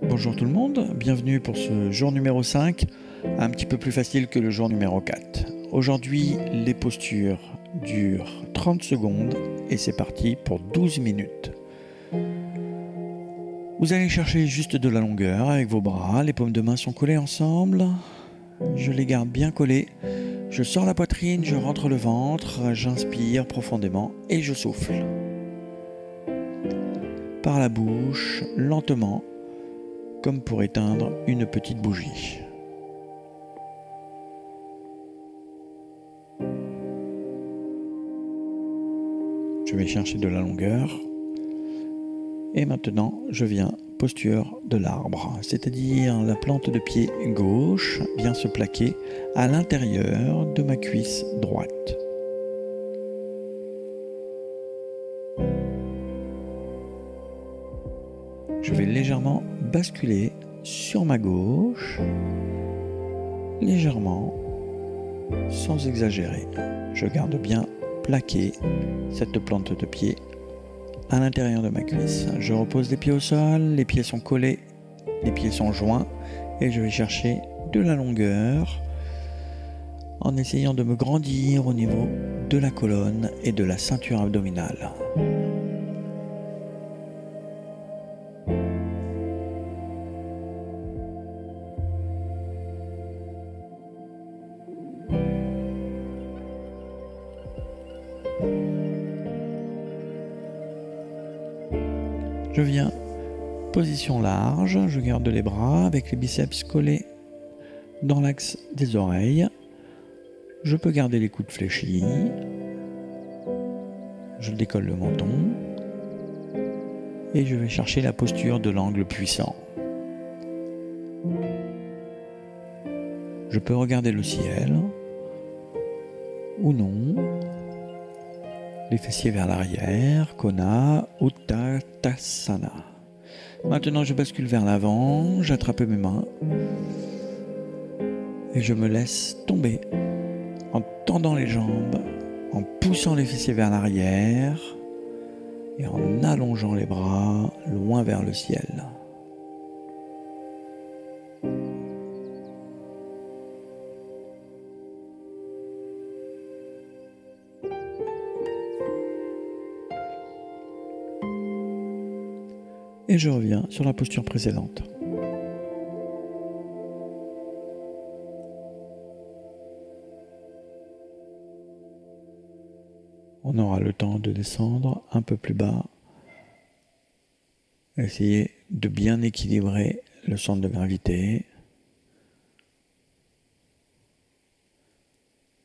Bonjour tout le monde, bienvenue pour ce jour numéro 5, un petit peu plus facile que le jour numéro 4. Aujourd'hui, les postures durent 30 secondes et c'est parti pour 12 minutes. Vous allez chercher juste de la longueur avec vos bras, les paumes de main sont collées ensemble. Je les garde bien collées, je sors la poitrine, je rentre le ventre, j'inspire profondément et je souffle. Par la bouche, lentement, comme pour éteindre une petite bougie. Je vais chercher de la longueur. Et maintenant, je viens posture de l'arbre, c'est-à-dire la plante de pied gauche vient se plaquer à l'intérieur de ma cuisse droite. Je vais légèrement basculer sur ma gauche, légèrement, sans exagérer. Je garde bien plaqué cette plante de pied à l'intérieur de ma cuisse. Je repose les pieds au sol, les pieds sont collés, les pieds sont joints et je vais chercher de la longueur en essayant de me grandir au niveau de la colonne et de la ceinture abdominale. Je viens, position large, je garde les bras avec les biceps collés dans l'axe des oreilles. Je peux garder les coudes fléchis. Je décolle le menton. Et je vais chercher la posture de l'angle puissant. Je peux regarder le ciel ou non. Les fessiers vers l'arrière, Kona, Uttanasana. Maintenant, je bascule vers l'avant, j'attrape mes mains et je me laisse tomber en tendant les jambes, en poussant les fessiers vers l'arrière et en allongeant les bras loin vers le ciel. Et je reviens sur la posture précédente. On aura le temps de descendre un peu plus bas. Essayez de bien équilibrer le centre de gravité.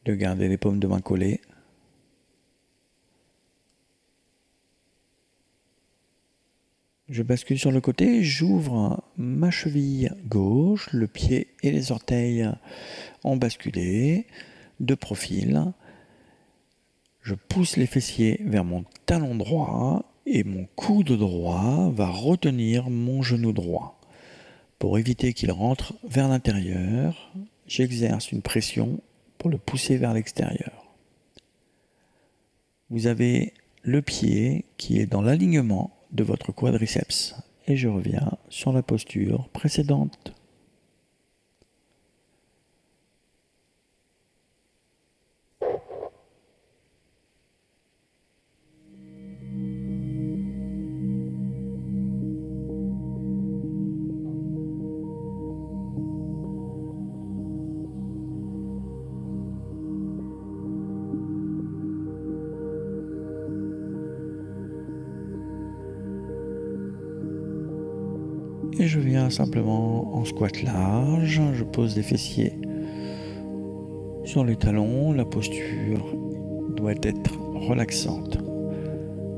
De garder les paumes de main collées. Je bascule sur le côté, j'ouvre ma cheville gauche, le pied et les orteils ont basculé, de profil. Je pousse les fessiers vers mon talon droit et mon coude droit va retenir mon genou droit. Pour éviter qu'il rentre vers l'intérieur, j'exerce une pression pour le pousser vers l'extérieur. Vous avez le pied qui est dans l'alignement de votre quadriceps et je reviens sur la posture précédente. Et je viens simplement en squat large, je pose les fessiers sur les talons, la posture doit être relaxante.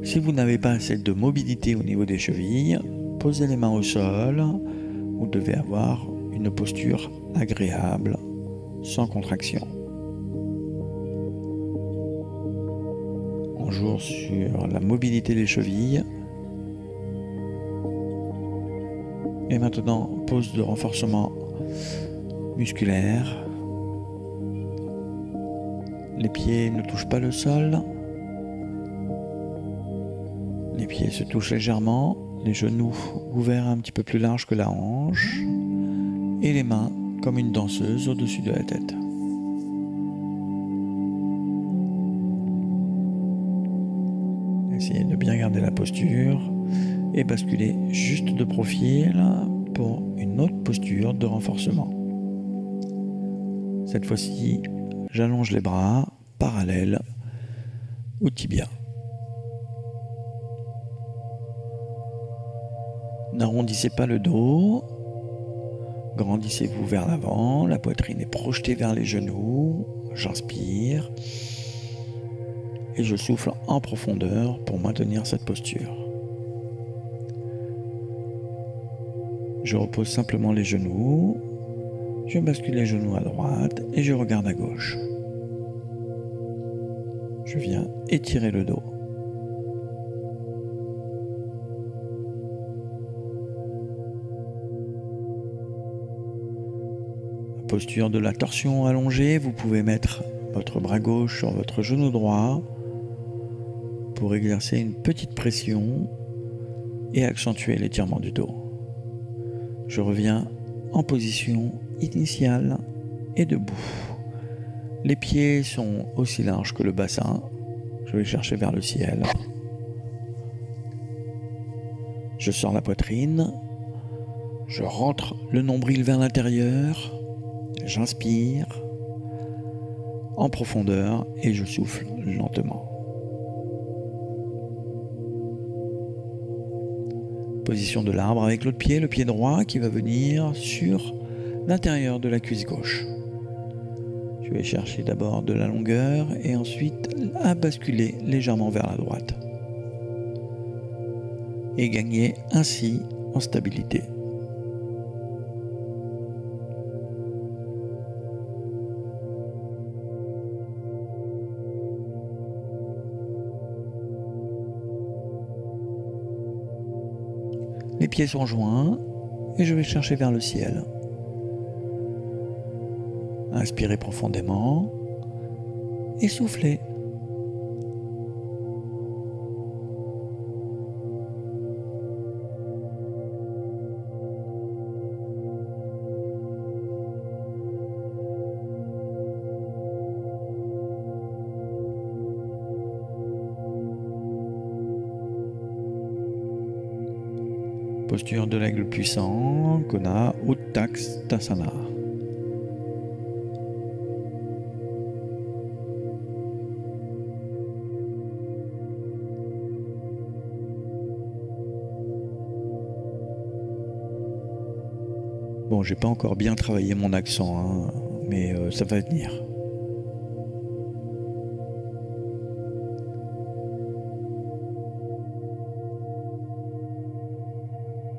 Si vous n'avez pas assez de mobilité au niveau des chevilles, posez les mains au sol, vous devez avoir une posture agréable, sans contraction. On joue sur la mobilité des chevilles. Et maintenant, pose de renforcement musculaire. Les pieds ne touchent pas le sol. Les pieds se touchent légèrement. Les genoux ouverts un petit peu plus large que la hanche et les mains comme une danseuse au-dessus de la tête. Essayez de bien garder la posture et basculer juste de profil pour une autre posture de renforcement. Cette fois-ci, j'allonge les bras parallèles au tibia. N'arrondissez pas le dos, grandissez-vous vers l'avant, la poitrine est projetée vers les genoux, j'inspire et je souffle en profondeur pour maintenir cette posture. Je repose simplement les genoux, je bascule les genoux à droite et je regarde à gauche. Je viens étirer le dos. Posture de la torsion allongée, vous pouvez mettre votre bras gauche sur votre genou droit pour exercer une petite pression et accentuer l'étirement du dos. Je reviens en position initiale et debout. Les pieds sont aussi larges que le bassin. Je vais chercher vers le ciel. Je sors la poitrine. Je rentre le nombril vers l'intérieur. J'inspire en profondeur et je souffle lentement. Position de l'arbre avec l'autre pied, le pied droit qui va venir sur l'intérieur de la cuisse gauche. Je vais chercher d'abord de la longueur et ensuite à basculer légèrement vers la droite. Et gagner ainsi en stabilité. Les pieds sont joints et je vais chercher vers le ciel. Inspirez profondément et soufflez. Posture de l'aigle puissant, Kona Utthasana. Bon, j'ai pas encore bien travaillé mon accent, mais ça va venir.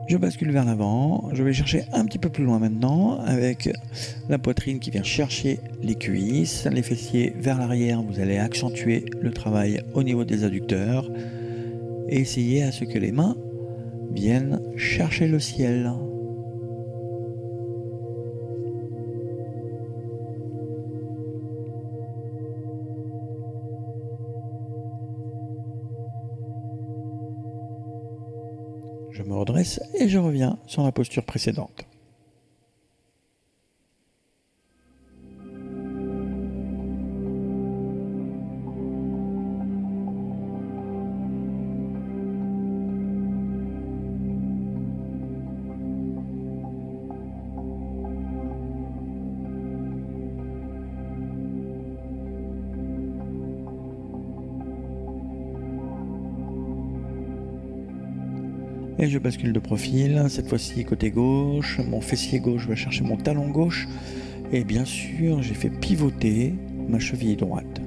Je bascule vers l'avant, je vais chercher un petit peu plus loin maintenant avec la poitrine qui vient chercher les cuisses, les fessiers vers l'arrière, vous allez accentuer le travail au niveau des adducteurs et essayer à ce que les mains viennent chercher le ciel. Je me redresse et je reviens sur la posture précédente. Et je bascule de profil, cette fois-ci côté gauche, mon fessier gauche va chercher mon talon gauche et bien sûr j'ai fait pivoter ma cheville droite.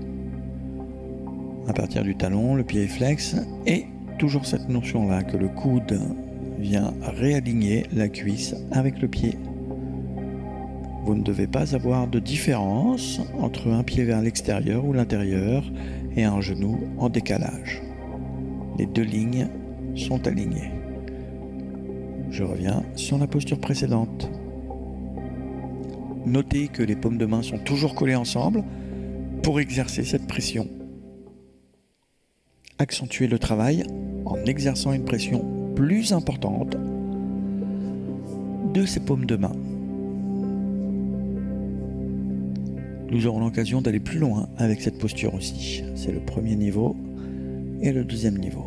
À partir du talon, le pied est flex et toujours cette notion-là que le coude vient réaligner la cuisse avec le pied. Vous ne devez pas avoir de différence entre un pied vers l'extérieur ou l'intérieur et un genou en décalage. Les deux lignes sont alignées. Je reviens sur la posture précédente. Notez que les paumes de main sont toujours collées ensemble pour exercer cette pression. Accentuez le travail en exerçant une pression plus importante de ces paumes de main. Nous aurons l'occasion d'aller plus loin avec cette posture aussi. C'est le premier niveau et le deuxième niveau.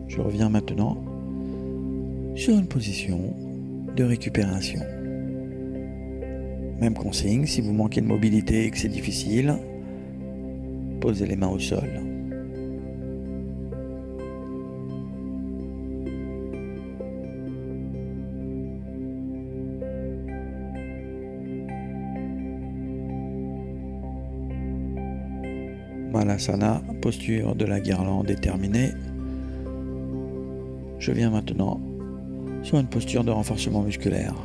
Je reviens maintenant sur une position de récupération. Même consigne, si vous manquez de mobilité et que c'est difficile, posez les mains au sol. Malasana, posture de la guirlande est terminée. Je viens maintenant sur une posture de renforcement musculaire.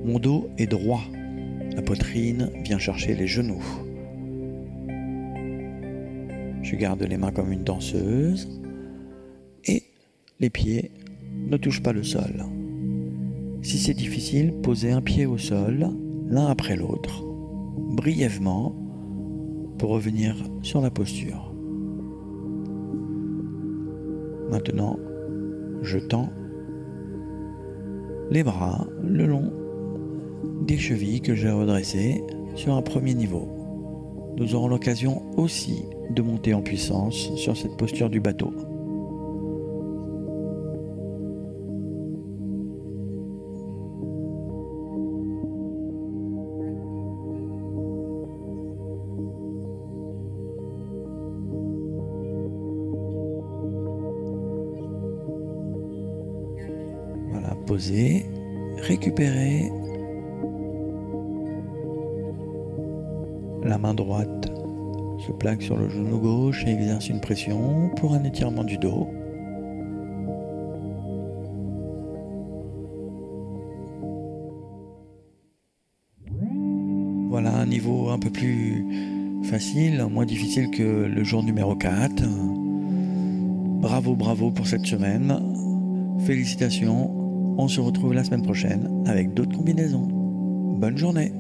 Mon dos est droit. La poitrine vient chercher les genoux. Je garde les mains comme une danseuse et les pieds ne touchent pas le sol. Si c'est difficile, posez un pied au sol, l'un après l'autre, brièvement, pour revenir sur la posture. Maintenant, je tends les bras le long des chevilles que j'ai redressées sur un premier niveau. Nous aurons l'occasion aussi de monter en puissance sur cette posture du bateau. Voilà, posez, récupérez. La main droite se plaque sur le genou gauche et exerce une pression pour un étirement du dos. Voilà un niveau un peu plus facile, moins difficile que le jour numéro 4. Bravo, bravo pour cette semaine. Félicitations. On se retrouve la semaine prochaine avec d'autres combinaisons. Bonne journée.